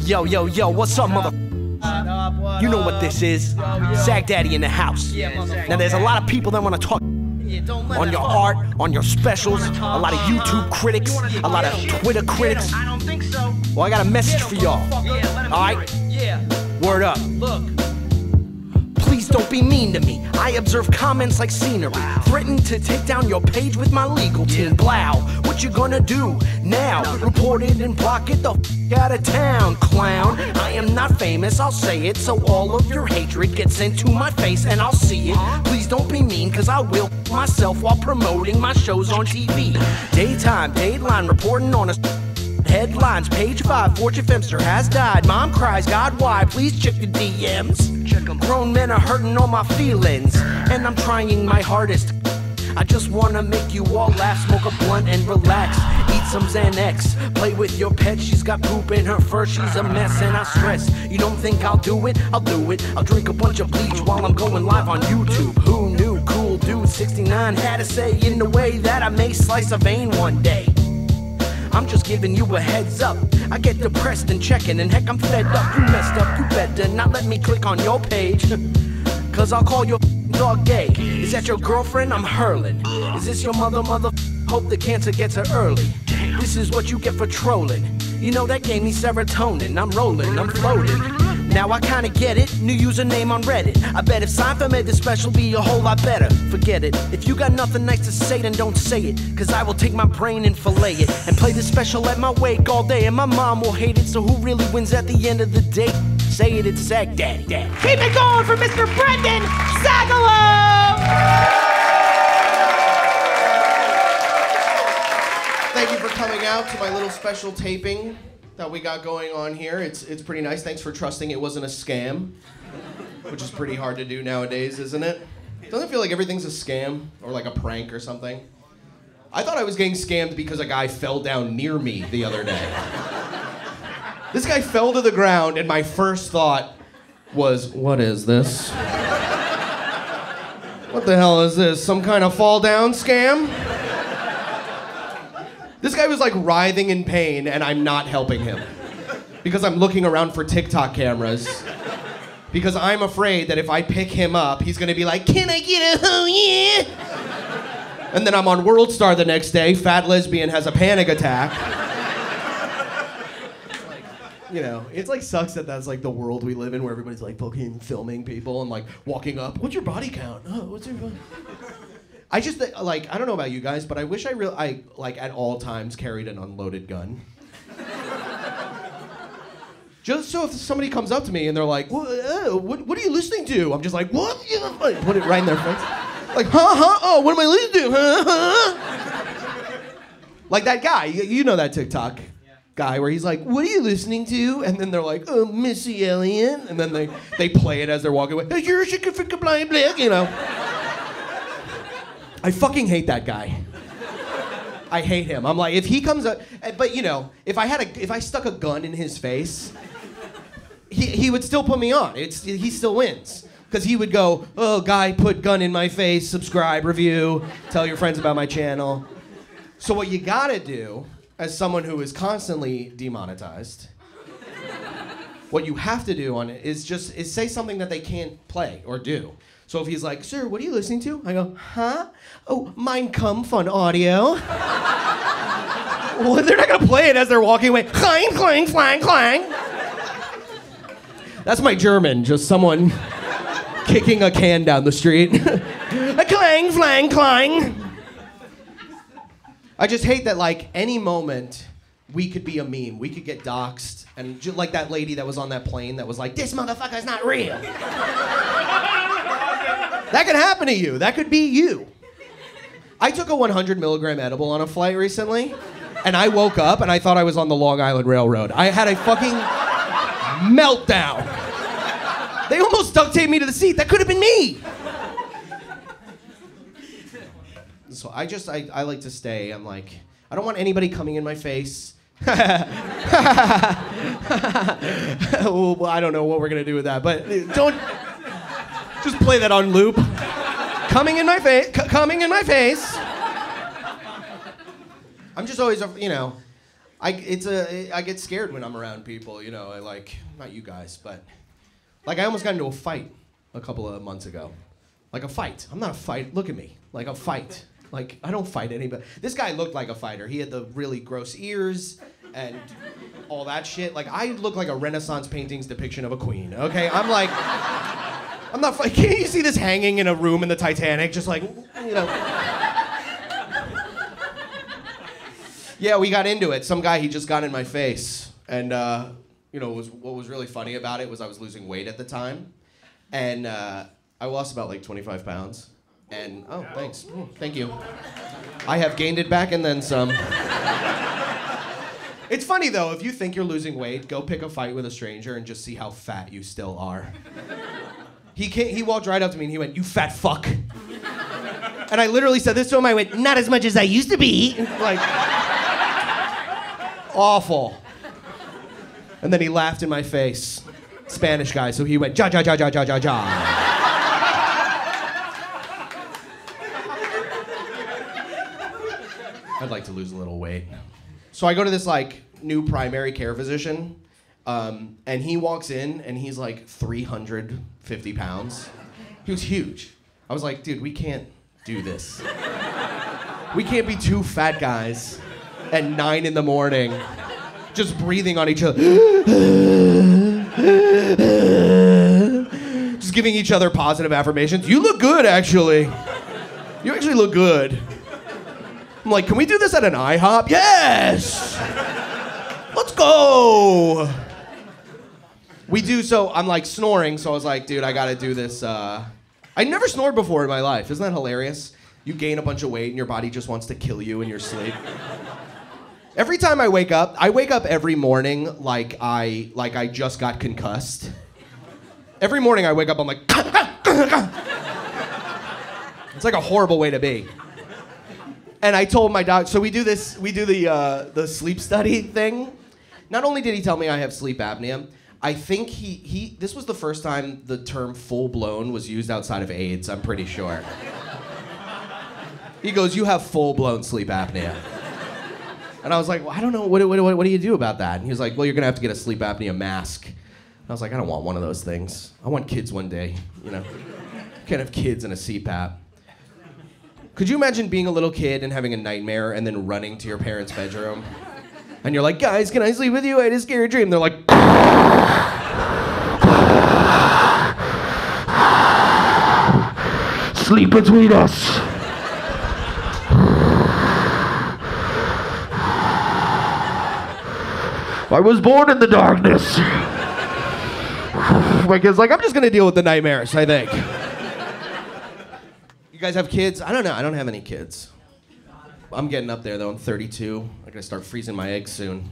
Yo, yo, yo, what's up, mother? You know what this is. Sagdaddy in the house. Now, there's a lot of people that want to talk on your art, on your specials, a lot of YouTube critics, a lot of Twitter critics. Well, I got a message for y'all. Alright? Word up. Please don't be mean to me. I observe comments like scenery. Threaten to take down your page with my legal team. Blow. What you gonna do now? Report it and block it the f out of town, clown. I am not famous, I'll say it, so all of your hatred gets into my face and I'll see it. Please don't be mean, cause I will myself while promoting my shows on TV. Daytime, Dateline, reporting on a headlines, page 5, Fortune Femster has died. Mom cries, God, why? Please check the DMs. Grown men are hurting all my feelings, and I'm trying my hardest. I just wanna make you all laugh, smoke a blunt and relax. Eat some Xanax, play with your pet. She's got poop in her fur, she's a mess and I stress. You don't think I'll do it? I'll do it. I'll drink a bunch of bleach while I'm going live on YouTube. Who knew? Cool dude 69 had to say in the way that I may slice a vein one day. I'm just giving you a heads up. I get depressed and checking, and heck, I'm fed up. You messed up, you better not let me click on your page. Cause I'll call your dog gay. Is that your girlfriend? I'm hurling. Is this your mother? Hope the cancer gets her early. This is what you get for trolling. You know that gave me serotonin. I'm rolling, I'm floating. Now I kinda get it, new username on Reddit. I bet if Seinfeld made this special, be a whole lot better. Forget it, if you got nothing nice to say, then don't say it. Cause I will take my brain and fillet it, and play this special at my wake all day. And my mom will hate it, so who really wins at the end of the day? Say it, it's Sagdaddy. Keep it going for Mr. Brendan Sagalow! Thank you for coming out to my little special taping that we got going on here. It's pretty nice. Thanks for trusting it wasn't a scam, which is pretty hard to do nowadays, isn't it? Doesn't it feel like everything's a scam or like a prank or something? I thought I was getting scammed because a guy fell down near me the other day. This guy fell to the ground and my first thought was, what is this? What the hell is this? Some kind of fall down scam? This guy was like writhing in pain and I'm not helping him because I'm looking around for TikTok cameras because I'm afraid that if I pick him up, he's gonna be like, can I get a oh yeah? And then I'm on World Star the next day, fat lesbian has a panic attack. You know, it's like sucks that that's like the world we live in where everybody's like fucking filming people and like walking up, what's your body count? Oh, what's your body? I just, like, I don't know about you guys, but I wish I like, at all times carried an unloaded gun. Just so if somebody comes up to me and they're like, what are you listening to? I'm just like, what? Put it right in their face. Like, oh, what am I listening to? Like that guy, you know that TikTok guy where he's like, what are you listening to? And then they're like, oh, Missy Elliott. And then they play it as they're walking away. You know. I fucking hate that guy. I hate him. I'm like, if he comes up, but you know, if I stuck a gun in his face, he would still put me on. He still wins. Because he would go, oh, guy put gun in my face, subscribe, review, tell your friends about my channel. So what you gotta do, as someone who is constantly demonetized, what you have to do on it is say something that they can't play or do. So if he's like, sir, what are you listening to? I go, huh? Oh, Mein Kampf on audio. Well, they're not gonna play it as they're walking away. Clang, clang, clang, clang. That's my German, just someone kicking a can down the street. A clang, flang, clang. I just hate that, like, any moment we could be a meme. We could get doxxed. And just like that lady that was on that plane that was like, this motherfucker's not real. That could happen to you. That could be you. I took a 100 milligram edible on a flight recently, and I woke up and I thought I was on the Long Island Railroad. I had a fucking meltdown. They almost duct taped me to the seat. That could have been me. So I like to stay. I'm like, I don't want anybody coming in my face. Well, I don't know what we're gonna do with that, but don't. Just play that on loop. Coming in my face, coming in my face. I'm just always, you know, I get scared when I'm around people, you know, not you guys, but like I almost got into a fight a couple of months ago. Like a fight. I'm not a fight. Look at me. Like a fight. Like I don't fight anybody. This guy looked like a fighter. He had the really gross ears and all that shit. Like I look like a Renaissance painting's depiction of a queen. Okay, I'm not fighting. Can't you see this hanging in a room in the Titanic? Just like, you know. Yeah, we got into it. Some guy, he just got in my face. And, you know, what was really funny about it was I was losing weight at the time. And I lost about like 25 pounds. And, oh, thanks. Thank you. I have gained it back and then some. It's funny, though, if you think you're losing weight, go pick a fight with a stranger and just see how fat you still are. He walked right up to me and he went, "You fat fuck." And I literally said this to him. I went, "Not as much as I used to be." Like, awful. And then he laughed in my face. Spanish guy, so he went, "Ja, ja, ja, ja, ja, ja, ja." I'd like to lose a little weight. So I go to this like new primary care physician, and he walks in and he's like 350 pounds. He was huge. I was like, dude, we can't do this. We can't be two fat guys at 9 a.m. just breathing on each other. Just giving each other positive affirmations. You look good, actually. You actually look good. I'm like, can we do this at an IHOP? Yes! Let's go! We do, so I'm like snoring, so I was like, dude, I gotta do this. I never snored before in my life. Isn't that hilarious? You gain a bunch of weight and your body just wants to kill you in your sleep. Every time I wake up every morning like I just got concussed. Every morning I wake up, I'm like, it's like a horrible way to be. And I told my doc, so we do the sleep study thing. Not only did he tell me I have sleep apnea, I think this was the first time the term full-blown was used outside of AIDS, I'm pretty sure. He goes, "You have full-blown sleep apnea." And I was like, well, I don't know, what do you do about that? And he was like, well, you're gonna have to get a sleep apnea mask. And I was like, I don't want one of those things. I want kids one day, you know. Can't have kids in a CPAP. Could you imagine being a little kid and having a nightmare and then running to your parents' bedroom? And you're like, guys, can I sleep with you? I had a scary dream. They're like, sleep between us. I was born in the darkness. My kid's like, I'm just gonna deal with the nightmares, I think. You guys have kids? I don't know, I don't have any kids. I'm getting up there though, I'm 32. I'm gonna start freezing my eggs soon.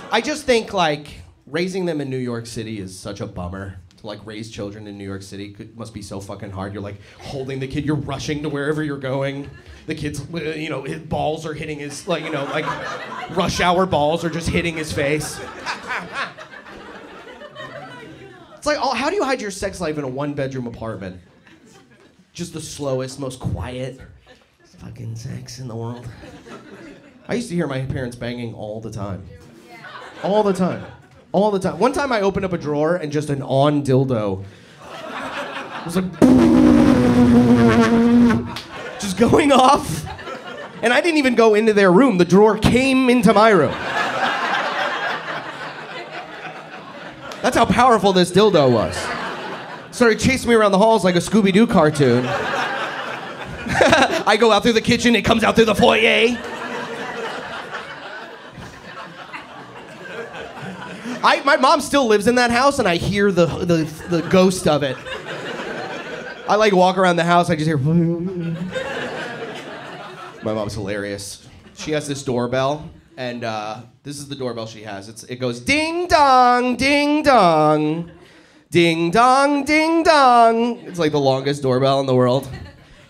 I just think like, raising them in New York City is such a bummer. To like raise children in New York City must be so fucking hard. You're like holding the kid, you're rushing to wherever you're going. The kid's, you know, his balls are hitting his, like, you know, like rush hour balls are just hitting his face. It's like, how do you hide your sex life in a 1-bedroom apartment? Just the slowest, most quiet fucking sex in the world. I used to hear my parents banging all the time. All the time. All the time. One time I opened up a drawer and just an on dildo was like just going off. And I didn't even go into their room. The drawer came into my room. That's how powerful this dildo was. Started chasing me around the halls like a Scooby-Doo cartoon. I go out through the kitchen, it comes out through the foyer. My mom still lives in that house, and I hear the ghost of it. I like walk around the house, I just hear. My mom's hilarious. She has this doorbell, and this is the doorbell she has. It goes ding dong, ding dong, ding dong, ding dong. It's like the longest doorbell in the world.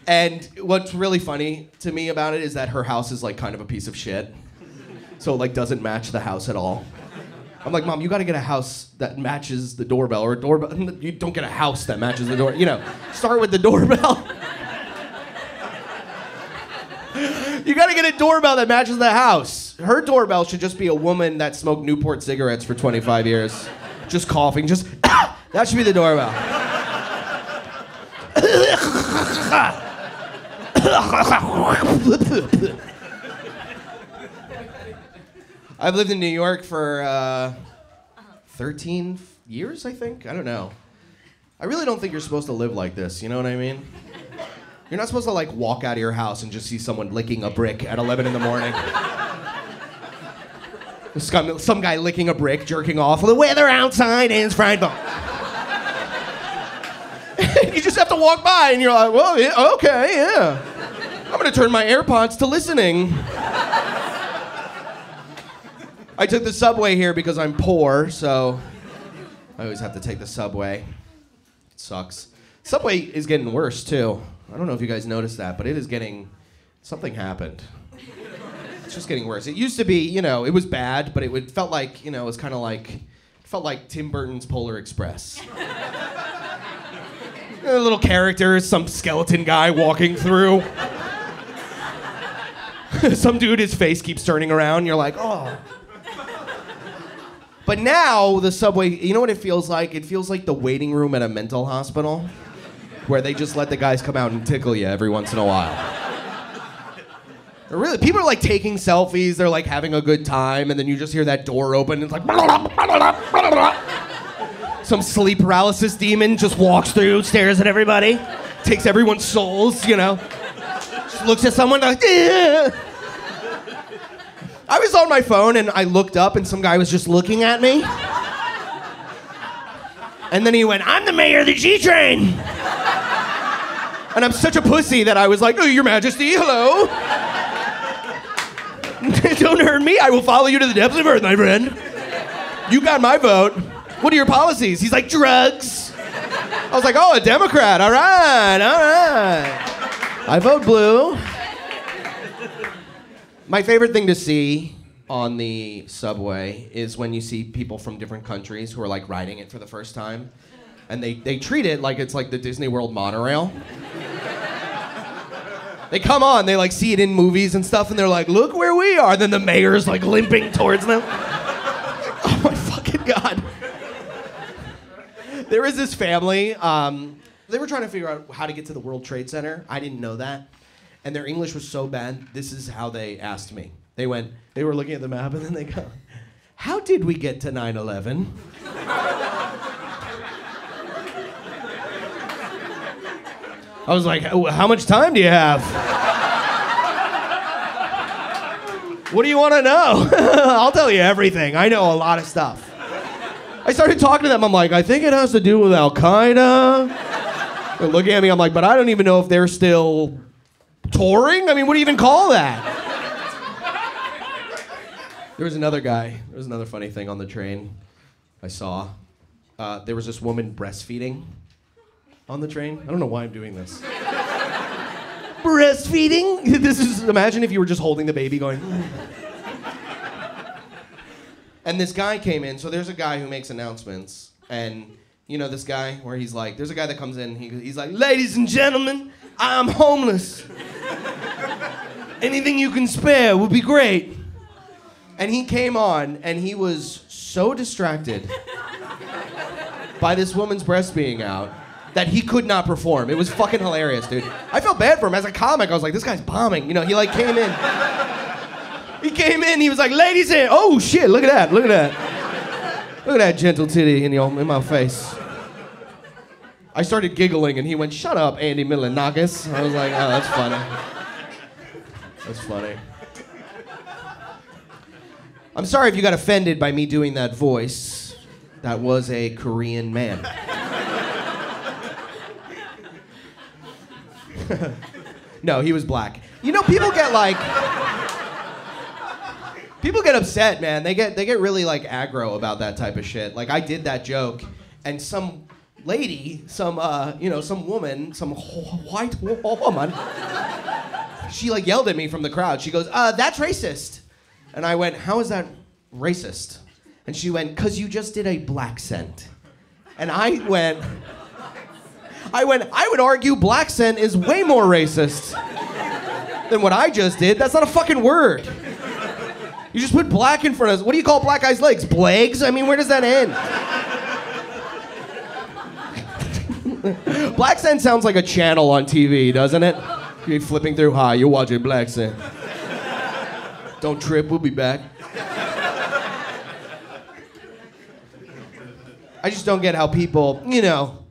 And what's really funny to me about it is that her house is like kind of a piece of shit, so it like doesn't match the house at all. I'm like, Mom, you gotta get a house that matches the doorbell, or a doorbell. You don't get a house that matches the door. You know, start with the doorbell. You gotta to get a doorbell that matches the house. Her doorbell should just be a woman that smoked Newport cigarettes for 25 years. Just coughing, just, that should be the doorbell. I've lived in New York for 13 years, I think. I don't know. I really don't think you're supposed to live like this, you know what I mean? You're not supposed to like walk out of your house and just see someone licking a brick at 11 in the morning. Some guy licking a brick, jerking off. The weather outside is frightful. You just have to walk by and you're like, well, yeah, okay, yeah. I'm gonna turn my AirPods to listening. I took the subway here because I'm poor, so I always have to take the subway. It sucks. Subway is getting worse too. I don't know if you guys noticed that, but it is getting, something happened. It's just getting worse. It used to be, you know, it was bad, but it felt like, you know, it was kind of like, it felt like Tim Burton's Polar Express. Little characters, some skeleton guy walking through. Some dude, his face keeps turning around, you're like, oh. But now, the subway, you know what it feels like? It feels like the waiting room at a mental hospital, where they just let the guys come out and tickle you every once in a while. Really, people are like taking selfies, they're like having a good time, and then you just hear that door open, and it's like... Some sleep paralysis demon just walks through, stares at everybody, takes everyone's souls, you know? Just looks at someone like... Ugh. I was on my phone and I looked up and some guy was just looking at me. And then he went, I'm the mayor of the G-Train. And I'm such a pussy that I was like, oh, Your Majesty, hello. Don't hurt me, I will follow you to the depths of earth, my friend. You got my vote. What are your policies? He's like, drugs. I was like, oh, a Democrat, all right, all right. I vote blue. My favorite thing to see on the subway is when you see people from different countries who are like riding it for the first time. And they treat it like it's like the Disney World monorail. They come on, they like see it in movies and stuff, and they're like, look where we are. Then the mayor's like limping towards them. Oh my fucking God. There was this family, they were trying to figure out how to get to the World Trade Center. I didn't know that. And their English was so bad, this is how they asked me. They were looking at the map and then they go, how did we get to 9/11? I was like, how much time do you have? What do you want to know? I'll tell you everything. I know a lot of stuff. I started talking to them. I'm like, I think it has to do with Al-Qaeda. They're looking at me. I'm like, but I don't even know if they're still touring? I mean, what do you even call that? There was another guy. There was another funny thing on the train I saw. There was this woman breastfeeding on the train. I don't know why I'm doing this. Breastfeeding? This is, imagine if you were just holding the baby going... And this guy came in, so there's a guy who makes announcements, and you know this guy where he's like, there's a guy that comes in, he's like, ladies and gentlemen, I'm homeless. Anything you can spare would be great. And he came on, and he was so distracted by this woman's breast being out that he could not perform. It was fucking hilarious, dude. I felt bad for him. As a comic, I was like, this guy's bombing. You know, he like came in. He came in, he was like, ladies and... Oh, shit, look at that, look at that. Look at that gentle titty in my face. I started giggling, and he went, shut up, Andy Milonakis. I was like, oh, that's funny. That's funny. I'm sorry if you got offended by me doing that voice. That was a Korean man. No, he was black. You know, people get like... People get upset, man. They get really like aggro about that type of shit. Like I did that joke, and some lady, some woman, some white woman, she like yelled at me from the crowd. She goes, "That's racist," and I went, "How is that racist?" And she went, "'Cause you just did a black scent," and I went, "I would argue black scent is way more racist." than what I just did. That's not a fucking word. You just put black in front of us. What do you call black guy's legs? Blags? I mean, where does that end? Black Sand sounds like a channel on TV, doesn't it? You're flipping through, hi, you're watching Black Sand. Don't trip, we'll be back. I just don't get how people,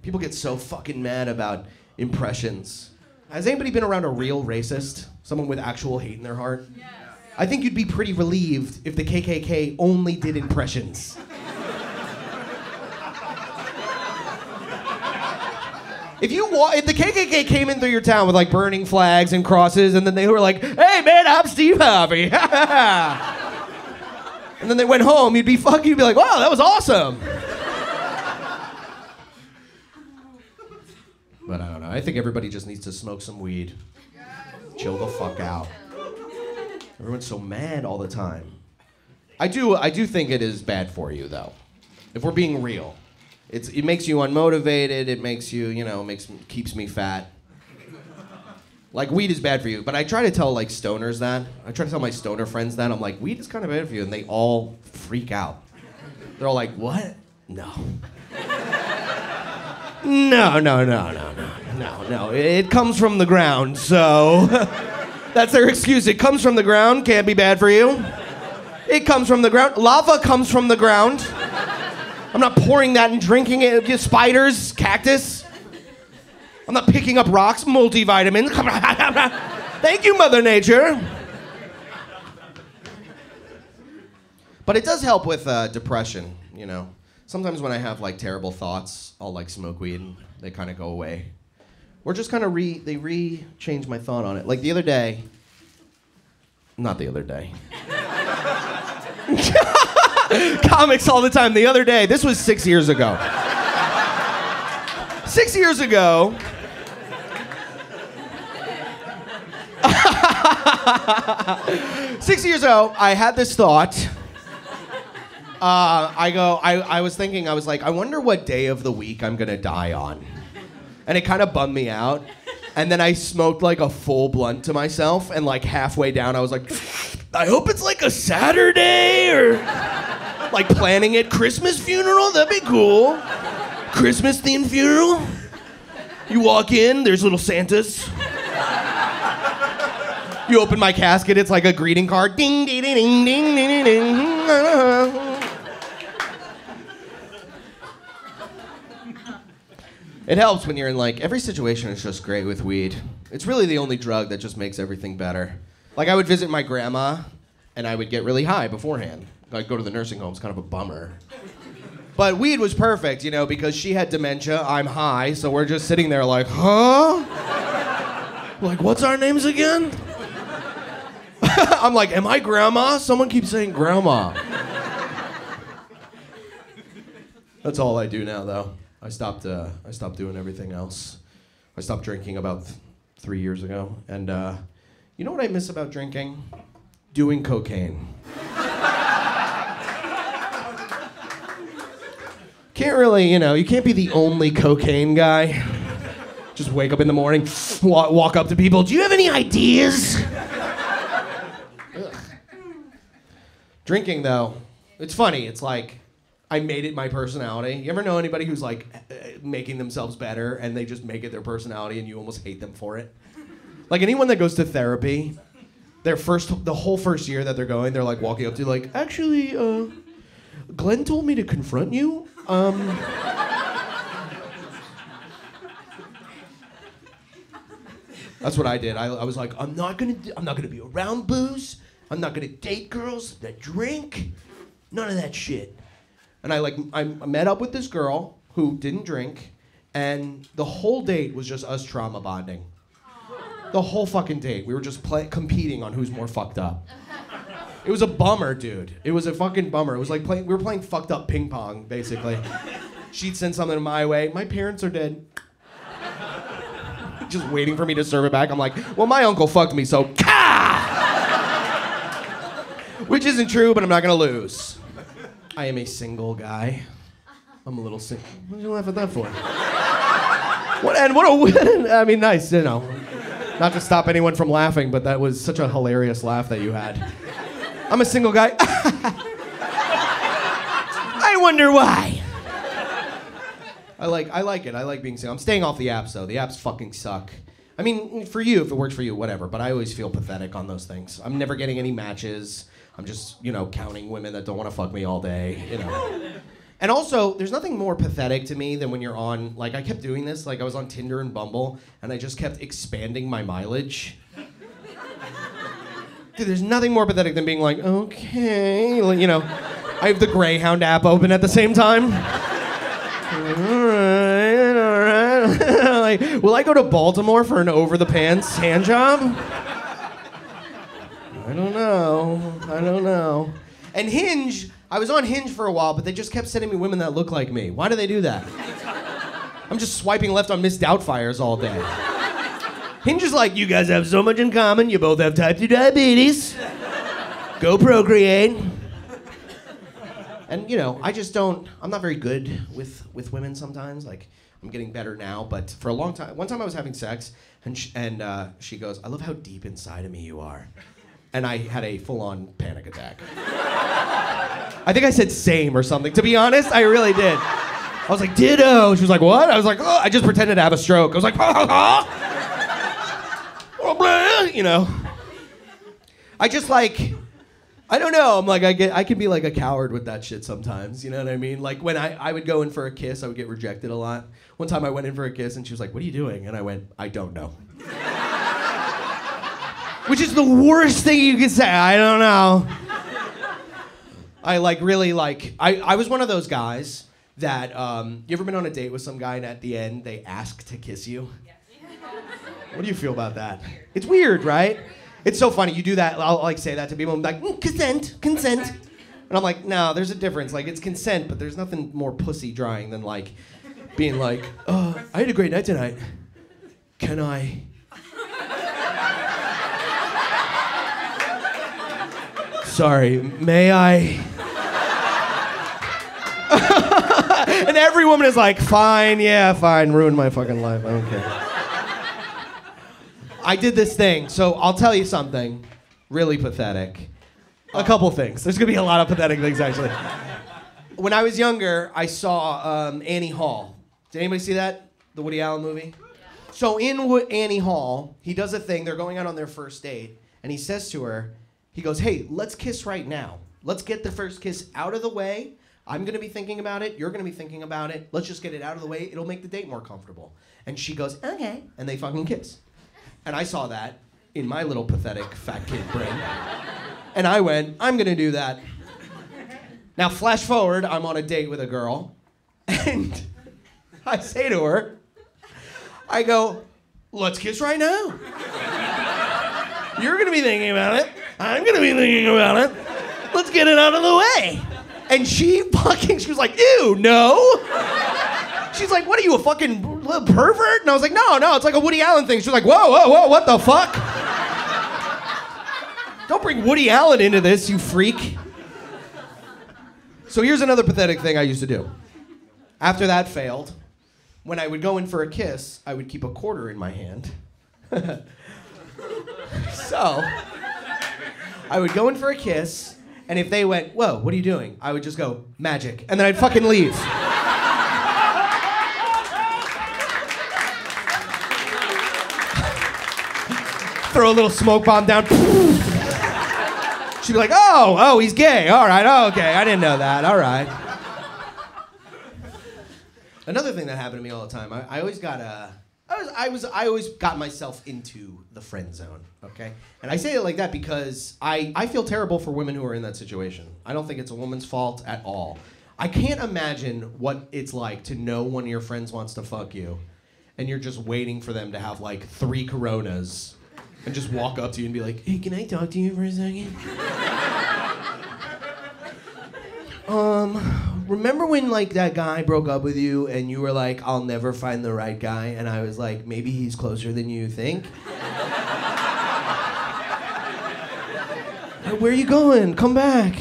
people get so fucking mad about impressions. Has anybody been around a real racist? Someone with actual hate in their heart? Yes. I think you'd be pretty relieved if the KKK only did impressions. If the KKK came in through your town with like burning flags and crosses, and then they were like, "Hey man, I'm Steve Harvey," and then they went home, you'd be like, "Wow, that was awesome." But I don't know. I think everybody just needs to smoke some weed, chill the fuck out. Everyone's so mad all the time. I do think it is bad for you though, if we're being real. It makes you unmotivated. It makes you, keeps me fat. Like, weed is bad for you. But I try to tell, like, stoners that. I try to tell my stoner friends that. I'm like, weed is kind of bad for you. And they all freak out. They're all like, what? No. No. It comes from the ground, so... That's their excuse. It comes from the ground. Can't be bad for you. It comes from the ground. Lava comes from the ground. I'm not pouring that and drinking it. Spiders, cactus. I'm not picking up rocks, multivitamins. Thank you, Mother Nature. But it does help with depression, Sometimes when I have like terrible thoughts, I'll like smoke weed and they kind of go away. Or just kind of change my thought on it. Like the other day. Not the other day. Comics all the time. The other day, this was 6 years ago. 6 years ago. 6 years ago, I had this thought. I was thinking, I was like, I wonder what day of the week I'm gonna die on. And it kind of bummed me out. And then I smoked like a full blunt to myself, and like halfway down, I was like, I hope it's like a Saturday or like planning it. Christmas funeral, that'd be cool. Christmas themed funeral. You walk in, there's little Santas. You open my casket, it's like a greeting card. Ding, ding, ding, ding, ding, ding, ding. It helps when you're in like, every situation is just great with weed. It's really the only drug that just makes everything better. Like I would visit my grandma and I would get really high beforehand. I'd go to the nursing home, it's kind of a bummer. But weed was perfect, because she had dementia, I'm high, so we're just sitting there like, huh? Like, what's our names again? I'm like, am I grandma? Someone keeps saying grandma. That's all I do now though. I stopped doing everything else. I stopped drinking about 3 years ago. And you know what I miss about drinking? Doing cocaine. Can't really, you can't be the only cocaine guy. Just wake up in the morning, walk up to people, do you have any ideas? Drinking though, it's funny, it's like, I made it my personality. You ever know anybody who's like making themselves better and they just make it their personality and you almost hate them for it? Like anyone that goes to therapy, the whole first year that they're going, they're like walking up to you like, actually, Glenn told me to confront you. That's what I did. I was like, I'm not gonna be around booze. I'm not gonna date girls that drink. None of that shit. And I met up with this girl who didn't drink, and the whole date was just us trauma bonding. The whole fucking date. We were just competing on who's more fucked up. It was a bummer, dude. It was a fucking bummer. It was like we were playing fucked up ping pong, basically. She'd send something my way. My parents are dead. Just waiting for me to serve it back. I'm like, well, my uncle fucked me, so which isn't true, but I'm not gonna lose. I am a single guy. I'm a little single. What did you laugh at that for? I mean, nice, Not to stop anyone from laughing, but that was such a hilarious laugh that you had. I'm a single guy. I wonder why. I like it. I like being single. I'm staying off the apps though. The apps fucking suck. I mean, for you, if it works for you, whatever. But I always feel pathetic on those things. I'm never getting any matches. I'm just, counting women that don't want to fuck me all day, And also, there's nothing more pathetic to me than when you're on, like, I kept doing this, like, I was on Tinder and Bumble, and I just kept expanding my mileage. Dude, there's nothing more pathetic than being like, okay, I have the Greyhound app open at the same time. All right. Like, will I go to Baltimore for an over-the-pants hand job? I don't know. And Hinge, I was on Hinge for a while, but they just kept sending me women that look like me. Why do they do that? I'm just swiping left on Miss Doubtfires all day. Hinge is like, you guys have so much in common. You both have type 2 diabetes. Go procreate. And, I just don't, I'm not very good with women sometimes. Like, I'm getting better now, but for a long time, one time I was having sex, and she goes, I love how deep inside of me you are. And I had a full-on panic attack. I think I said same or something. To be honest, I really did. I was like, ditto. She was like, what? I was like, oh. I just pretended to have a stroke. I was like, I just like, I don't know. I'm like, I can be like a coward with that shit sometimes. You know what I mean? Like when I would go in for a kiss, I would get rejected a lot. One time I went in for a kiss and she was like, what are you doing? And I went, I don't know. Which is the worst thing you can say. I don't know. I was one of those guys that, you ever been on a date with some guy and at the end they ask to kiss you? Yes. What do you feel about that? It's weird, right? It's so funny. You do that, I'll like say that to people. I'm like, consent. And I'm like, no, there's a difference. Like, it's consent, but there's nothing more pussy drying than like being like, oh, I had a great night tonight. Can I? Sorry, may I? And every woman is like, fine, ruined my fucking life, I don't care. I did this thing, so I'll tell you something really pathetic. A couple things. There's gonna be a lot of pathetic things, actually. When I was younger, I saw Annie Hall. Did anybody see that? The Woody Allen movie? So in Annie Hall, he does a thing, they're going out on their first date, and he says to her, he goes, hey, let's kiss right now. Let's get the first kiss out of the way. I'm gonna be thinking about it, you're gonna be thinking about it. Let's just get it out of the way, it'll make the date more comfortable. And she goes, okay. And they fucking kiss. And I saw that in my little pathetic fat kid brain. And I went, I'm gonna do that. Now flash forward, I'm on a date with a girl, and I say to her, I go, let's kiss right now. You're gonna be thinking about it. I'm gonna be thinking about it. Let's get it out of the way. And she was like, ew, no. She's like, what are you, a fucking pervert? And I was like, no, it's like a Woody Allen thing. She's like, whoa, what the fuck? Don't bring Woody Allen into this, you freak. So here's another pathetic thing I used to do. After that failed, when I would go in for a kiss, I would keep a quarter in my hand. So, I would go in for a kiss, and if they went, whoa, what are you doing? I would just go, magic, and then I'd fucking leave. Throw a little smoke bomb down. She'd be like, oh, he's gay. All right, okay, I didn't know that. All right. Another thing that happened to me all the time, I always got myself into the friend zone, okay? And I say it like that because I feel terrible for women who are in that situation. I don't think it's a woman's fault at all. I can't imagine what it's like to know one of your friends wants to fuck you, and you're just waiting for them to have like 3 Coronas and just walk up to you and be like, hey, can I talk to you for a second? Remember when like that guy broke up with you and you were like, I'll never find the right guy, and I was like, maybe he's closer than you think? Where are you going? Come back.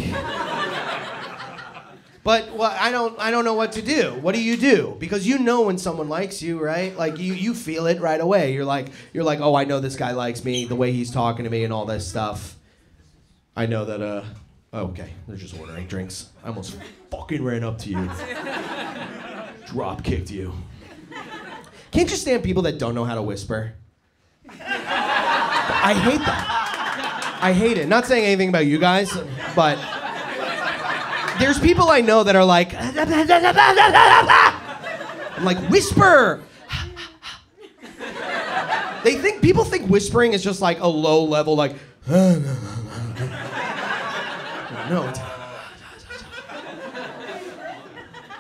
But well, I don't know what to do. What do you do? Because you know when someone likes you, right? Like you feel it right away. You're like, oh, I know this guy likes me, the way he's talking to me and all this stuff. I know that okay, they're just ordering drinks. I almost fucking ran up to you. Drop kicked you. Can't you stand people that don't know how to whisper? I hate that. I hate it. Not saying anything about you guys, but there's people I know that are like, I'm like, whisper. People think whispering is just like a low level, like, no.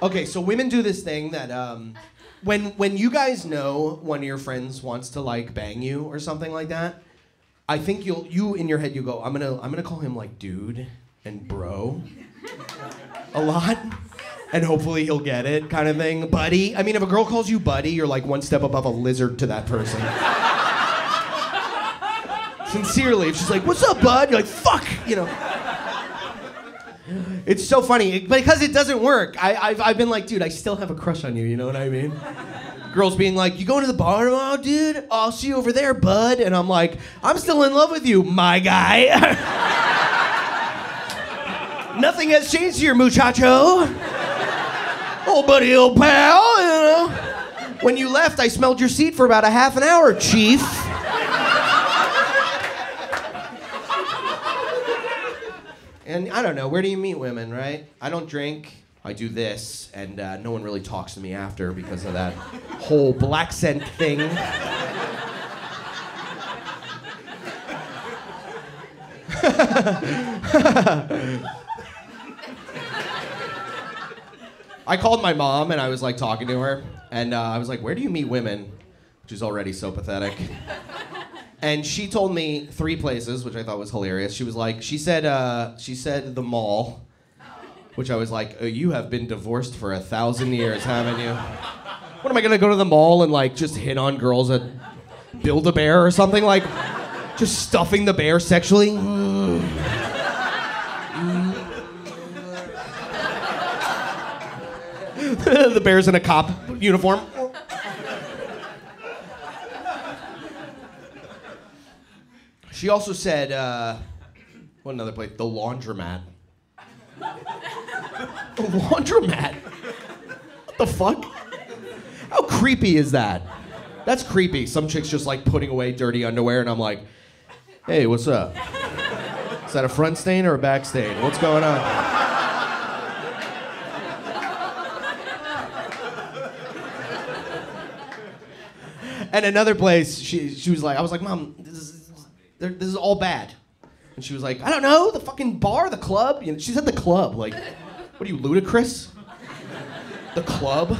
Okay, so women do this thing that when you guys know one of your friends wants to like bang you or something like that, I think you in your head you go, I'm gonna call him like dude and bro a lot, and hopefully he'll get it, kind of thing. Buddy. I mean, if a girl calls you buddy, you're like one step above a lizard to that person. Sincerely, if she's like, what's up, bud? You're like, fuck, you know. It's so funny, because it doesn't work. I've been like, dude, I still have a crush on you, you know what I mean? Girls being like, you going to the bar tomorrow, dude? Oh, I'll see you over there, bud. And I'm like, I'm still in love with you, my guy. Nothing has changed here, muchacho. Oh, buddy, old pal, you know. When you left, I smelled your seat for about a half an hour, chief. And I don't know, where do you meet women, right? I don't drink, I do this, and no one really talks to me after because of that whole black scent thing. I called my mom and I was like talking to her, and I was like, where do you meet women? Which is already so pathetic. And she told me 3 places, which I thought was hilarious. She was like, she said the mall, which I was like, you have been divorced for 1,000 years, haven't you? What am I gonna go to the mall and like just hit on girls at Build-A-Bear or something, like just stuffing the bear sexually? The bear's in a cop uniform. She also said, what another place? The laundromat. The laundromat? What the fuck? How creepy is that? That's creepy. Some chick's just like putting away dirty underwear, and I'm like, hey, what's up? Is that a front stain or a back stain? What's going on? And another place, she was like, I was like, Mom, this is all bad. And she was like, I don't know, the fucking bar, the club. You know, she said the club. Like, what are you, ludicrous? The club?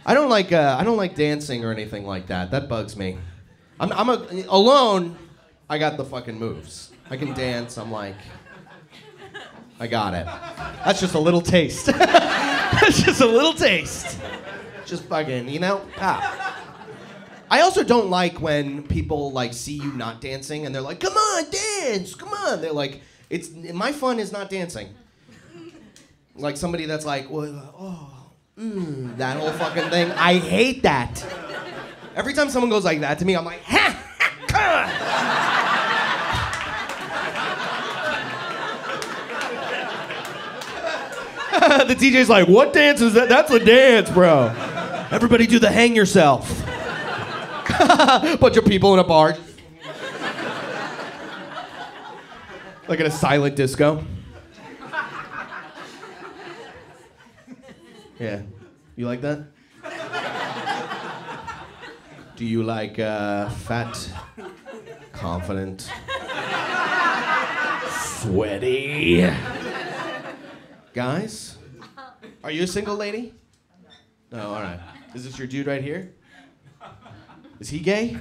I don't like dancing or anything like that. That bugs me. Alone, I got the fucking moves. I can dance. I'm like, I got it. That's just a little taste. That's just a little taste. Just fucking, you know, pop. I also don't like when people like see you not dancing and they're like, come on, dance, come on. They're like, my fun is not dancing. Like somebody that's like, well, that whole fucking thing. I hate that. Every time someone goes like that to me, I'm like, ha, The DJ's like, what dance is that? That's a dance, bro. Everybody do the hang yourself. Bunch of people in a bar. Like in a silent disco. Yeah. You like that? Do you like fat, confident, sweaty guys? Are you a single lady? No, all right. Is this your dude right here? Is he gay?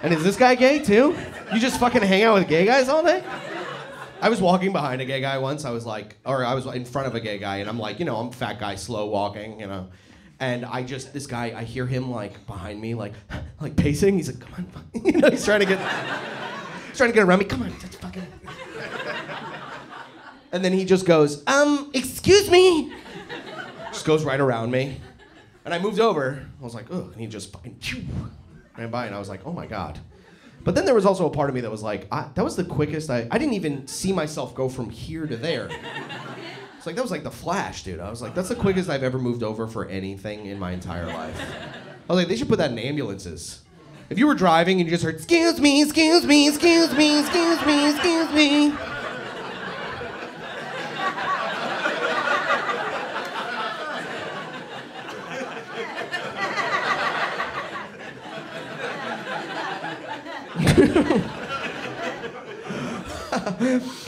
And is this guy gay too? You just fucking hang out with gay guys all day? I was walking behind a gay guy once. I was in front of a gay guy, and I'm like, you know, I'm a fat guy, slow walking, you know. And this guy, I hear him like behind me, like pacing. He's like, come on, you know, he's trying to get around me. Come on, just fucking. And then he just goes, excuse me. Just goes right around me. And I moved over. I was like, ugh. And he just fucking ran by. And I was like, oh my God. But then there was also a part of me that was like, that was the quickest. I didn't even see myself go from here to there. It's like, that was like the Flash, dude. I was like, that's the quickest I've ever moved over for anything in my entire life. I was like, they should put that in ambulances. If you were driving and you just heard, excuse me, excuse me, excuse me, excuse me, excuse me.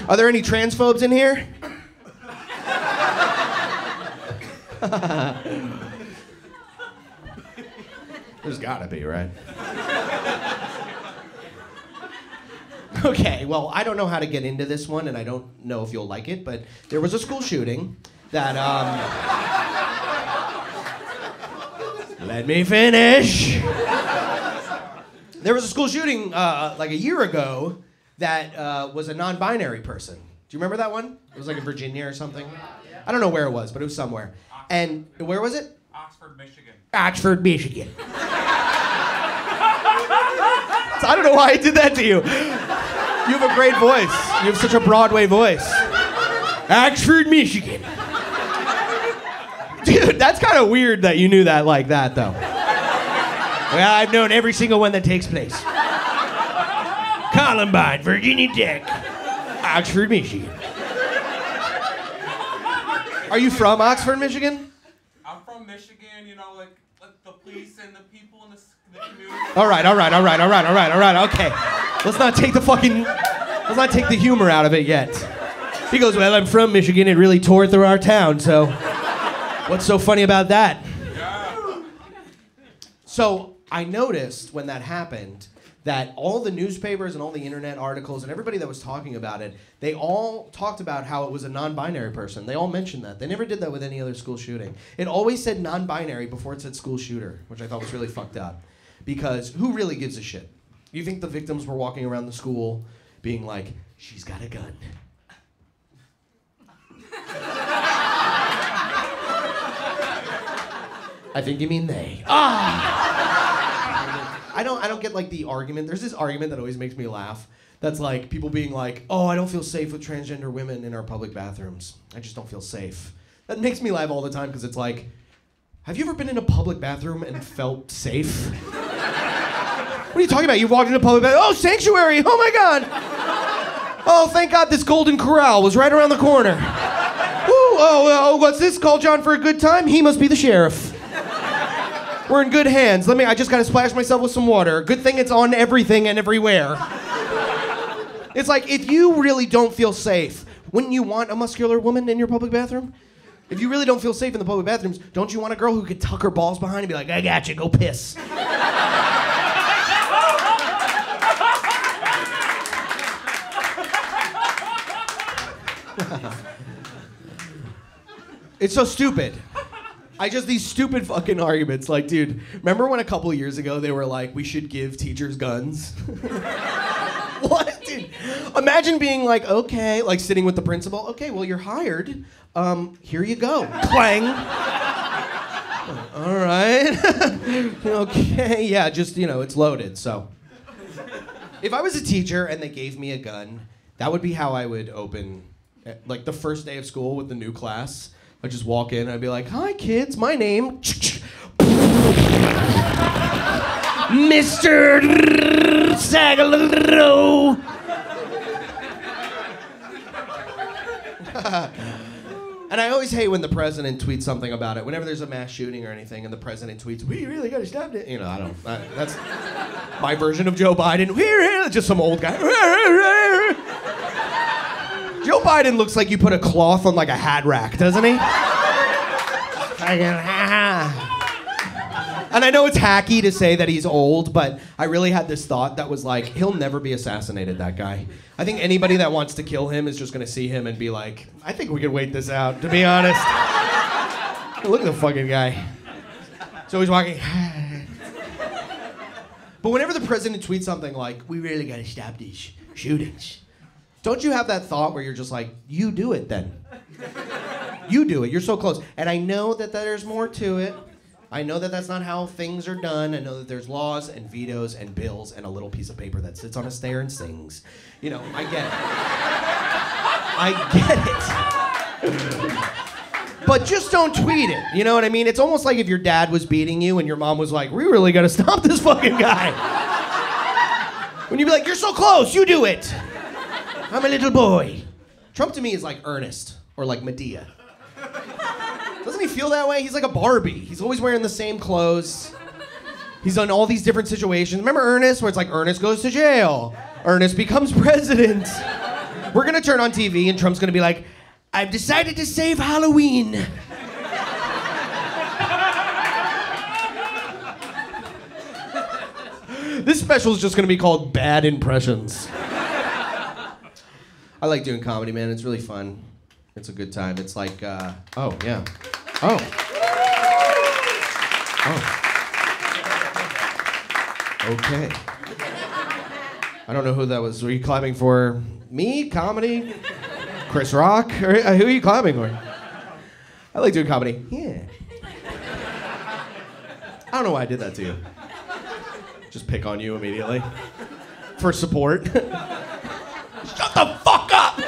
Are there any transphobes in here? There's gotta be, right? Okay, well, I don't know how to get into this one, and I don't know if you'll like it, but there was a school shooting that, let me finish. There was a school shooting like a year ago that was a non-binary person. Do you remember that one? It was like in Virginia or something. I don't know where it was, but it was somewhere. And where was it? Oxford, Michigan. Oxford, Michigan. So I don't know why I did that to you. You have a great voice. You have such a Broadway voice. Oxford, Michigan. Dude, that's kind of weird that you knew that like that, though. Well, I've known every single one that takes place. Columbine, Virginia Tech, Oxford, Michigan. Are you from Oxford, Michigan? I'm from Michigan, you know, like the police and the people in the community. All right, okay. Let's not take the humor out of it yet. He goes, well, I'm from Michigan. It really tore through our town, so what's so funny about that? Yeah. So I noticed when that happened that all the newspapers and all the internet articles and everybody that was talking about it, they all talked about how it was a non-binary person. They all mentioned that. They never did that with any other school shooting. It always said non-binary before it said school shooter, which I thought was really fucked up. Because who really gives a shit? You think the victims were walking around the school being like, she's got a gun. I think you mean they. I don't get like the argument. There's this argument that always makes me laugh. That's like people being like, oh, I don't feel safe with transgender women in our public bathrooms. I just don't feel safe. That makes me laugh all the time because it's like, have you ever been in a public bathroom and felt safe? What are you talking about? You walked into a public bathroom, oh, sanctuary, oh my God. Oh, thank God this Golden Corral was right around the corner. Ooh, oh, what's this? Call John for a good time? He must be the sheriff. We're in good hands. I just gotta splash myself with some water. Good thing it's on everything and everywhere. It's like, if you really don't feel safe, wouldn't you want a muscular woman in your public bathroom? If you really don't feel safe in the public bathrooms, don't you want a girl who could tuck her balls behind and be like, I got you, go piss. It's so stupid. These stupid fucking arguments. Like, dude, remember when a couple years ago they were like, we should give teachers guns? What, dude? Imagine being like, okay, like sitting with the principal. Okay, well, you're hired. Here you go. Clang. All right. Okay, yeah, just, it's loaded, so. If I was a teacher and they gave me a gun, that would be how I would open, like, the first day of school with the new class. I'd just walk in and I'd be like, hi, kids, my name, Mr. Sagalow. And I always hate when the president tweets something about it. Whenever there's a mass shooting or anything and the president tweets, we really gotta stop it. That's my version of Joe Biden. Just some old guy. Joe Biden looks like you put a cloth on like a hat rack, doesn't he? And I know it's hacky to say that he's old, but I really had this thought that was like, he'll never be assassinated, that guy. I think anybody that wants to kill him is just gonna see him and be like, I think we could wait this out, to be honest. Look at the fucking guy. So he's walking. But whenever the president tweets something like, we really gotta stop these shootings, Don't you have that thought where you're just like, you do it then. You do it. You're so close. And I know that there's more to it. I know that that's not how things are done. I know that there's laws and vetoes and bills and a little piece of paper that sits on a stair and sings. You know, I get it. I get it. But just don't tweet it. You know what I mean? It's almost like if your dad was beating you and your mom was like, we really gotta stop this fucking guy. When you'd be like, you're so close, you do it. I'm a little boy. Trump to me is like Ernest or like Medea. Doesn't he feel that way? He's like a Barbie. He's always wearing the same clothes. He's on all these different situations. Remember Ernest, where it's like Ernest goes to jail. Ernest becomes president. We're gonna turn on TV and Trump's gonna be like, I've decided to save Halloween. This special is just gonna be called Bad Impressions. I like doing comedy, man. It's really fun. It's a good time. It's like, oh, yeah. Oh. Oh. Okay. I don't know who that was. Were you clapping for me? Comedy? Chris Rock? Or, who are you clapping for? I like doing comedy. Yeah. I don't know why I did that to you. Just pick on you immediately. For support. Shut the fuck up!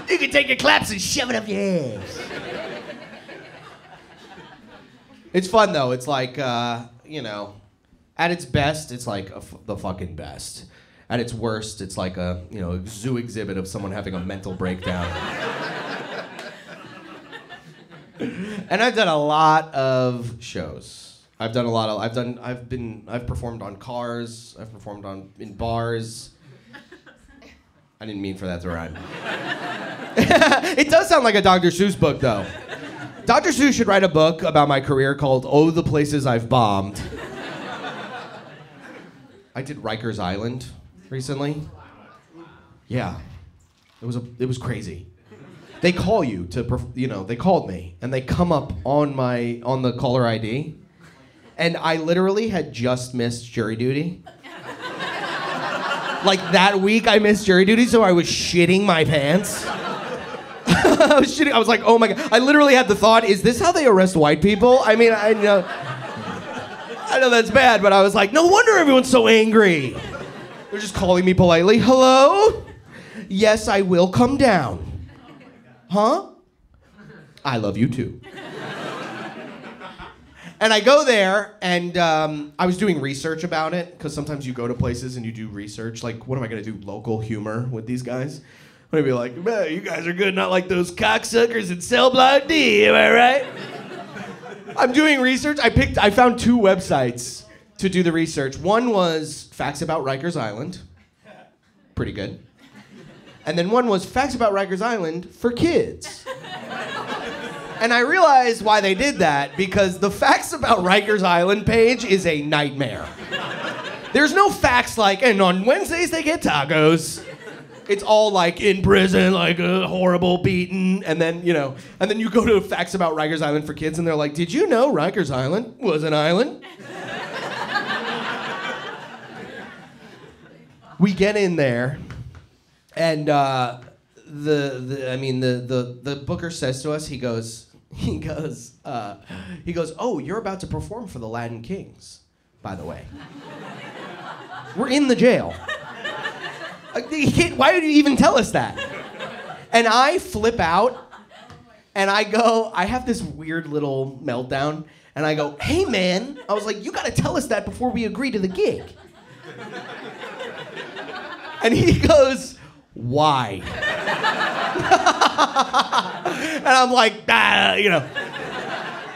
You can take your claps and shove it up your ass. It's fun though. It's like, you know, at its best, it's like the fucking best. At its worst, it's like a, you know, zoo exhibit of someone having a mental breakdown. And I've done a lot of shows. I've performed on cars. I've performed in bars. I didn't mean for that to rhyme. It does sound like a Dr. Seuss book, though. Dr. Seuss should write a book about my career called Oh, the Places I've Bombed. I did Rikers Island recently. Yeah. It was crazy. They call you to, you know, they called me, and they come up on the caller ID, and I literally had just missed jury duty. Like that week I missed jury duty, so I was shitting my pants. I was shitting. I was like, oh my God. I literally had the thought, is this how they arrest white people? I mean, I know that's bad, but I was like, no wonder everyone's so angry. They're just calling me politely. Hello? Yes, I will come down. Huh? I love you too. And I go there, and I was doing research about it, because sometimes you go to places and you do research. Like, what am I going to do, local humor with these guys? I'm going to be like, man, you guys are good, not like those cocksuckers in Cell Block D, am I right? I'm doing research. I found 2 websites to do the research. One was Facts About Rikers Island. Pretty good. And then one was Facts About Rikers Island for Kids. And I realized why they did that, because the Facts About Rikers Island page is a nightmare. There's no facts like, and on Wednesdays they get tacos. It's all like in prison, like a horrible beaten, and then, you know, and then you go to Facts About Rikers Island for Kids, and they're like, did you know Rikers Island was an island? We get in there, and the booker says to us, he goes, oh, you're about to perform for the Latin Kings, by the way. We're in the jail. Why did you even tell us that? And I flip out, and I go, I have this weird little meltdown, and I go, hey man, I was like, you gotta tell us that before we agree to the gig. And he goes, why? And I'm like, you know.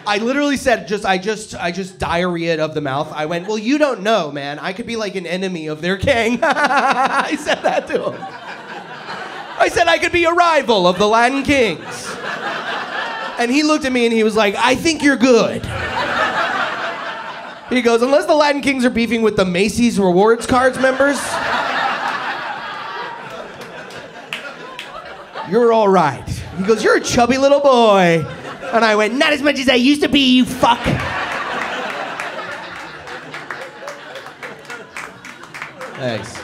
I literally said, I just diarrheaed of the mouth. I went, well, you don't know, man. I could be like an enemy of their king. I said that to him. I said I could be a rival of the Latin Kings. And he looked at me and he was like, I think you're good. He goes, unless the Latin Kings are beefing with the Macy's Rewards Cards members, you're all right. He goes, you're a chubby little boy. And I went, not as much as I used to be, you fuck. Thanks.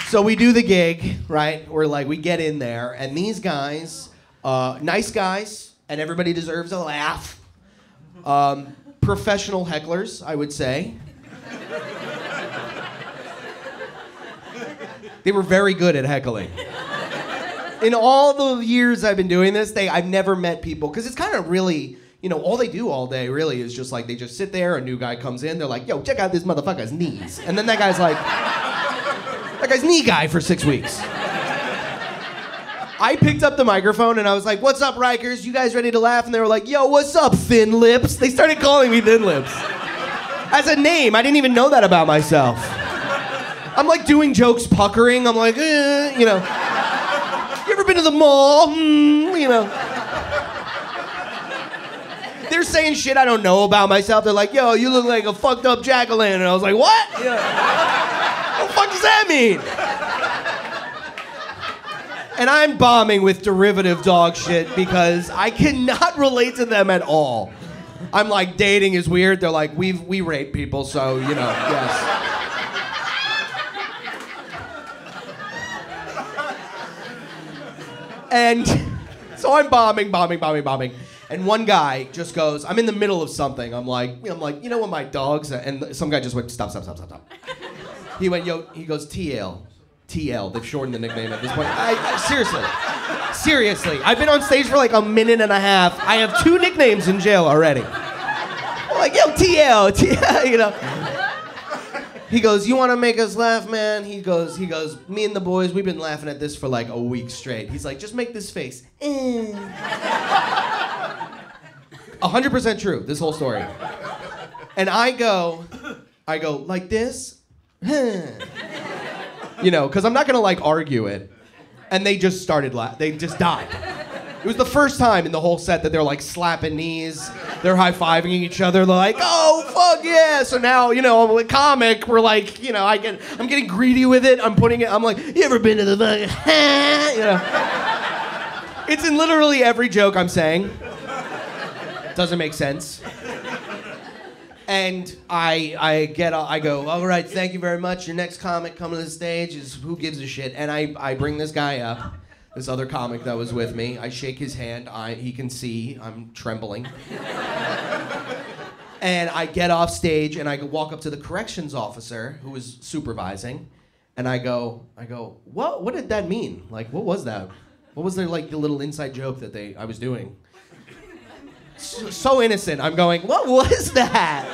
So we do the gig, right? We get in there, and these guys, nice guys, and everybody deserves a laugh. Professional hecklers, I would say. They were very good at heckling. In all the years I've been doing this, I've never met people, because it's kind of really, all they do all day really is just they just sit there, a new guy comes in, they're like, yo, check out this motherfucker's knees. And then that guy's like, that guy's knee guy for 6 weeks. I picked up the microphone and I was like, what's up, Rikers? You guys ready to laugh? And they were like, yo, what's up, Thin Lips? They started calling me Thin Lips. As a name, I didn't even know that about myself. I'm doing jokes puckering. I'm like, you ever been to the mall? They're saying shit I don't know about myself. They're like, yo, you look like a fucked up jack-o'-lantern. And I was like, what? What the fuck does that mean? And I'm bombing with derivative dog shit because I cannot relate to them at all. I'm like, dating is weird. They're like, we rape people, so, yes. And so I'm bombing. And one guy just goes, I'm in the middle of something. I'm like, when my dogs, and some guy just went, stop. He went, he goes, TL. They've shortened the nickname at this point. Seriously. I've been on stage for a minute and a half. I have 2 nicknames in jail already. I'm like, yo, TL, He goes, you want to make us laugh, man? He goes, me and the boys, we've been laughing at this for a week straight. He's like, just make this face. 100% true, this whole story. And I go like this? Because I'm not going to argue it. And they just started they just died. It was the first time in the whole set that they're slapping knees, they're high-fiving each other, they're like, oh, fuck yeah. So now, I'm a comic, we're I'm getting greedy with it, I'm like, you ever been to the It's in literally every joke I'm saying. Doesn't make sense. And I go, all right, thank you very much. Your next comic coming to the stage is Who Gives a Shit. And I bring this guy up, this other comic that was with me. I shake his hand. He can see I'm trembling. And I get off stage and I walk up to the corrections officer who was supervising. And I go, what did that mean? What was that? What was their the little inside joke that I was doing? So innocent. I'm going, what was that?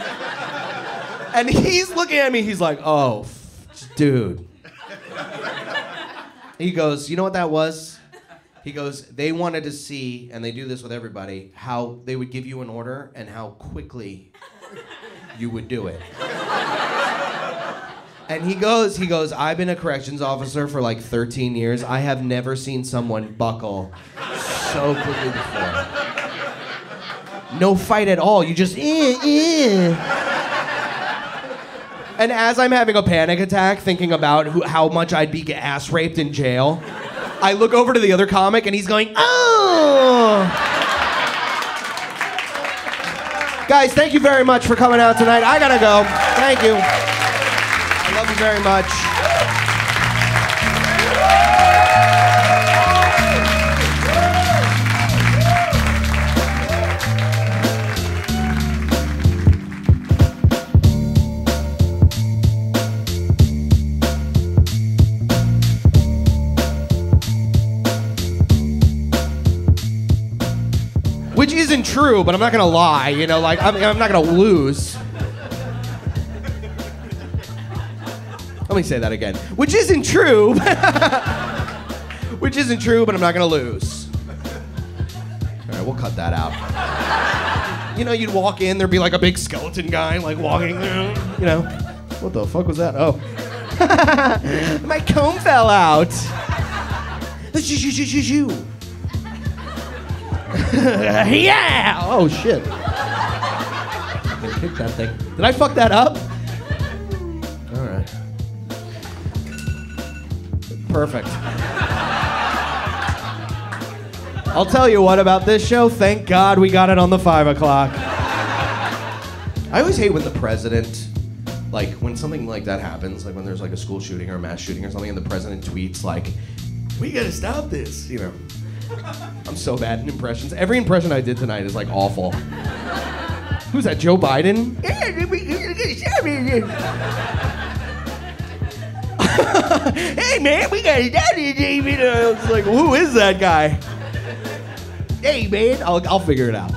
And he's looking at me, he's like, oh, dude. He goes, you know what that was? He goes, they wanted to see, and they do this with everybody, how they would give you an order and how quickly you would do it. And he goes, I've been a corrections officer for 13 years. I have never seen someone buckle so quickly before. No fight at all. You just, And as I'm having a panic attack, thinking about how much I'd be ass raped in jail, I look over to the other comic and he's going, oh! Guys, thank you very much for coming out tonight. I gotta go. Thank you. I love you very much. Which isn't true, but I'm not gonna lie, I'm not gonna lose. Let me say that again. Which isn't true. Which isn't true, but I'm not gonna lose. All right, we'll cut that out. You'd walk in, there'd be a big skeleton guy, walking, what the fuck was that? Oh. My comb fell out. Yeah! Oh, shit. I can kick that thing. Did I fuck that up? All right. Perfect. I'll tell you what about this show. Thank God we got it on the 5 o'clock. I always hate when the president like when something like that happens, like when there's like a school shooting or a mass shooting or something, and the president tweets like, "We gotta stop this," you know. I'm so bad in impressions. Every impression I did tonight is like awful. Who's that? Joe Biden? Hey man, we gotta stop this, David. I was like, who is that guy? Hey man, I'll figure it out.